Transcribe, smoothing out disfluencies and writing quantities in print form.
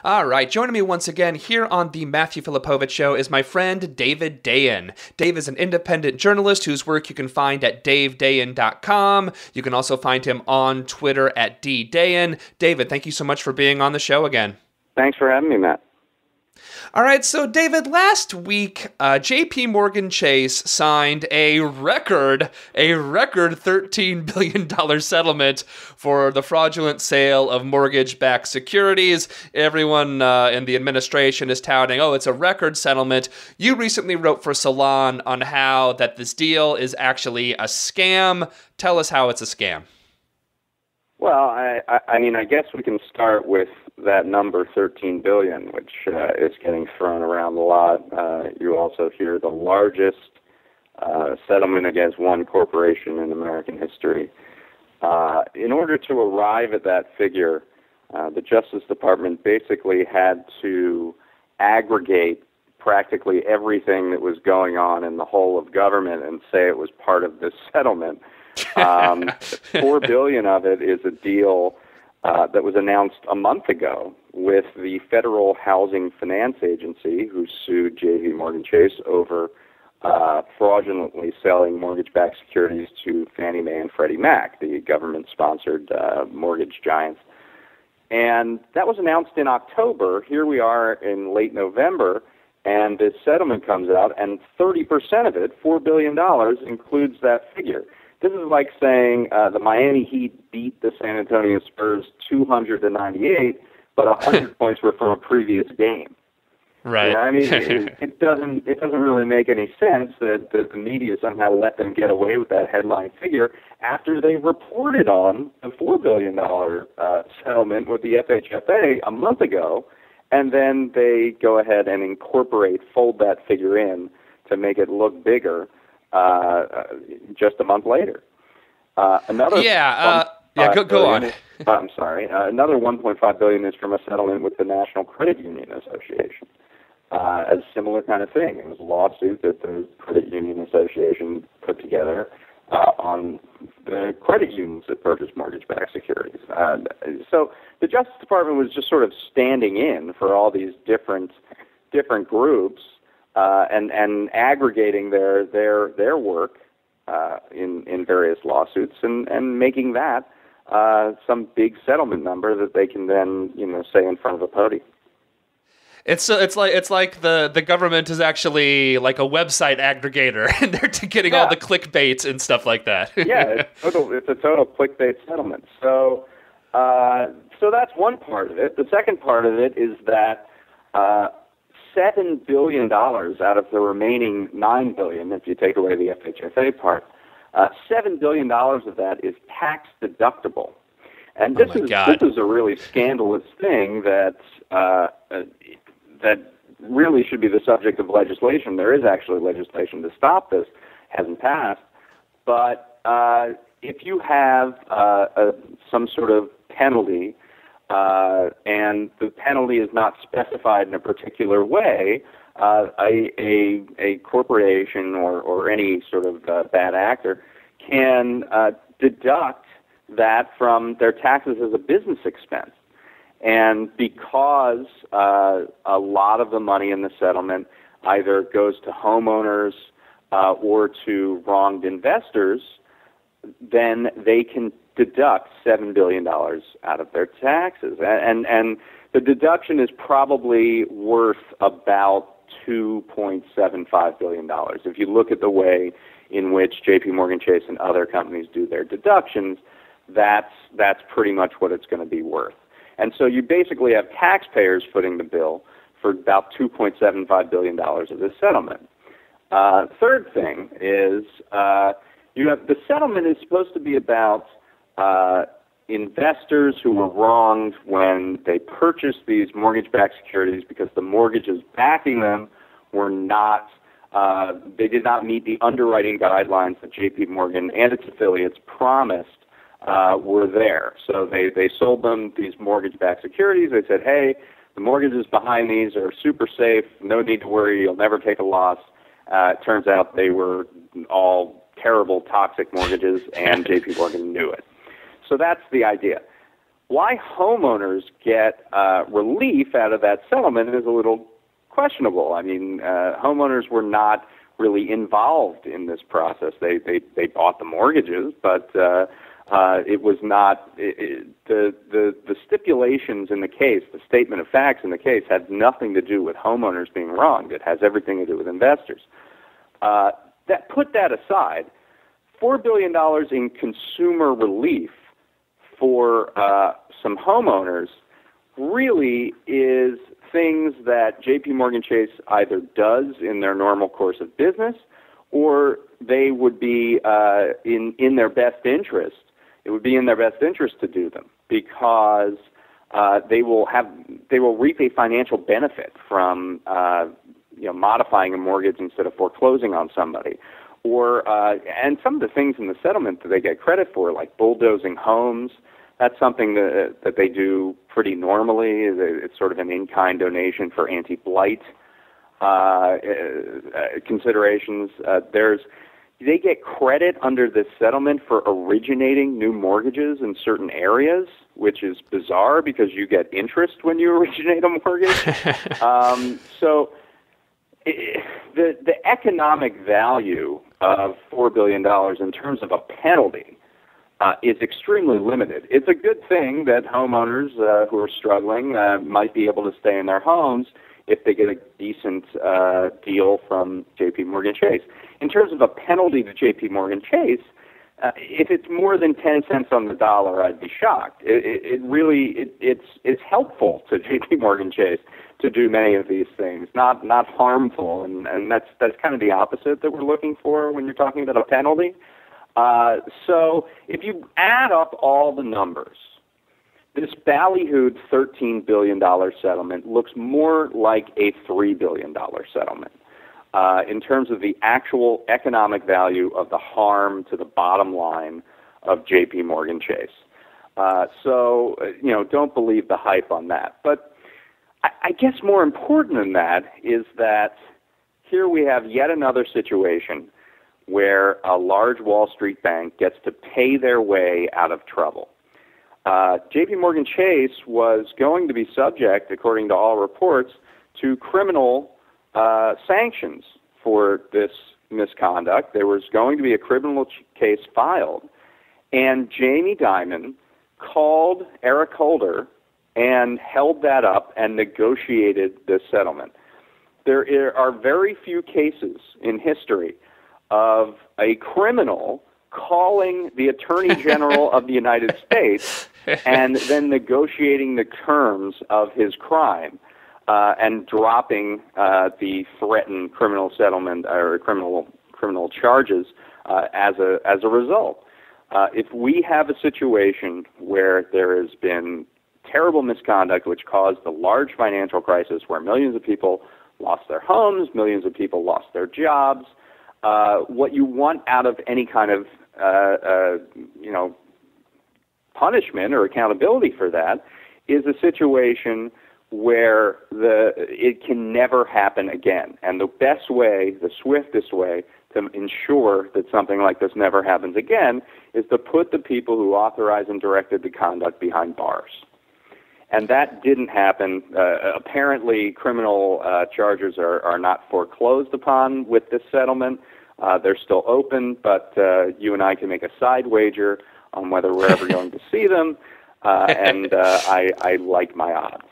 All right, joining me once again here on the Matthew Filipowicz Show is my friend David Dayen. Dave is an independent journalist whose work you can find at davedayen.com. You can also find him on Twitter at ddayen. David, thank you so much for being on the show again. Thanks for having me, Matt. All right, so David, last week, J.P. Morgan Chase signed a record $13 billion settlement for the fraudulent sale of mortgage-backed securities. Everyone in the administration is touting, oh, it's a record settlement. You recently wrote for Salon on how that this deal is actually a scam. Tell us how it's a scam. Well, I mean, I guess we can start with that number, 13 billion, which is getting thrown around a lot. You also hear the largest settlement against one corporation in American history. In order to arrive at that figure, the Justice Department basically had to aggregate practically everything that was going on in the whole of government and say it was part of this settlement. $4 billion of it is a deal that was announced a month ago with the Federal Housing Finance Agency, who sued J.P. Morgan Chase over fraudulently selling mortgage-backed securities to Fannie Mae and Freddie Mac, the government-sponsored mortgage giants. And that was announced in October. Here we are in late November, and this settlement comes out, and 30% of it, $4 billion, includes that figure. This is like saying the Miami Heat beat the San Antonio Spurs 200-98, but 100 points were from a previous game. Right. You know, I mean, it doesn't really make any sense that the media somehow let them get away with that headline figure after they reported on the $4 billion settlement with the FHFA a month ago, and then they go ahead and fold that figure in to make it look bigger. Just a month later. Go on. I'm sorry. Another $1.5 billion is from a settlement with the National Credit Union Association. A similar kind of thing. It was a lawsuit that the Credit Union Association put together on the credit unions that purchased mortgage-backed securities. So the Justice Department was just sort of standing in for all these different groups. And aggregating their work in various lawsuits and making that some big settlement number that they can then say in front of a podium. It's like the government is actually like a website aggregator, and they're getting all the clickbait and stuff like that. Yeah, it's a total clickbait settlement. So that's one part of it. The second part of it is that $7 billion out of the remaining $9 billion, if you take away the FHFA part, $7 billion of that is tax deductible. And this is a really scandalous thing that really should be the subject of legislation. There is actually legislation to stop this. It hasn't passed. But if you have some sort of penalty, and the penalty is not specified in a particular way, a corporation or any sort of bad actor can deduct that from their taxes as a business expense. And because a lot of the money in the settlement either goes to homeowners or to wronged investors, then they can deduct $7 billion out of their taxes. And the deduction is probably worth about $2.75 billion. If you look at the way in which J.P. Morgan Chase and other companies do their deductions, that's pretty much what it's going to be worth. And so you basically have taxpayers footing the bill for about $2.75 billion of this settlement. Third thing is the settlement is supposed to be about investors who were wronged when they purchased these mortgage-backed securities because the mortgages backing them were not, they did not meet the underwriting guidelines that J.P. Morgan and its affiliates promised were there. So they sold them these mortgage-backed securities. They said, hey, the mortgages behind these are super safe, no need to worry, you'll never take a loss. It turns out they were all terrible, toxic mortgages, and J.P. Morgan knew it. So that's the idea. Why homeowners get relief out of that settlement is a little questionable. I mean, homeowners were not really involved in this process. They bought the mortgages, but it was not the stipulations in the case, the statement of facts in the case, had nothing to do with homeowners being wronged. It has everything to do with investors. Put that aside, $4 billion in consumer relief for some homeowners really is things that J.P. Morgan Chase either does in their normal course of business, or they would be in their best interest. It would be in their best interest to do them because they will reap a financial benefit from modifying a mortgage instead of foreclosing on somebody, or and some of the things in the settlement that they get credit for, like bulldozing homes. That's something that they do pretty normally. It's sort of an in-kind donation for anti-blight considerations. They get credit under this settlement for originating new mortgages in certain areas, which is bizarre because you get interest when you originate a mortgage. So the economic value of $4 billion in terms of a penalty is extremely limited. It's a good thing that homeowners who are struggling might be able to stay in their homes if they get a decent deal from J.P. Morgan Chase. In terms of a penalty to J.P. Morgan Chase, if it's more than 10 cents on the dollar, I'd be shocked. It's helpful to J.P. Morgan Chase to do many of these things, not harmful, and that's kind of the opposite that we're looking for when you're talking about a penalty. So if you add up all the numbers, this ballyhooed $13 billion settlement looks more like a $3 billion settlement in terms of the actual economic value of the harm to the bottom line of J.P. Morgan Chase. So don't believe the hype on that. But I guess more important than that is that here we have yet another situation where a large Wall Street bank gets to pay their way out of trouble. J.P. Morgan Chase was going to be subject, according to all reports, to criminal sanctions for this misconduct. There was going to be a criminal case filed, and Jamie Dimon called Eric Holder and held that up and negotiated this settlement. There are very few cases in history of a criminal calling the Attorney General of the United States and then negotiating the terms of his crime and dropping the threatened criminal settlement or criminal charges as a result. If we have a situation where there has been terrible misconduct which caused a large financial crisis where millions of people lost their homes, millions of people lost their jobs, what you want out of any kind of punishment or accountability for that is a situation where it can never happen again. And the best way, the swiftest way to ensure that something like this never happens again is to put the people who authorized and directed the conduct behind bars. And that didn't happen. Apparently, criminal charges are not foreclosed upon with this settlement. They're still open, but you and I can make a side wager on whether we're ever going to see them, and I like my odds.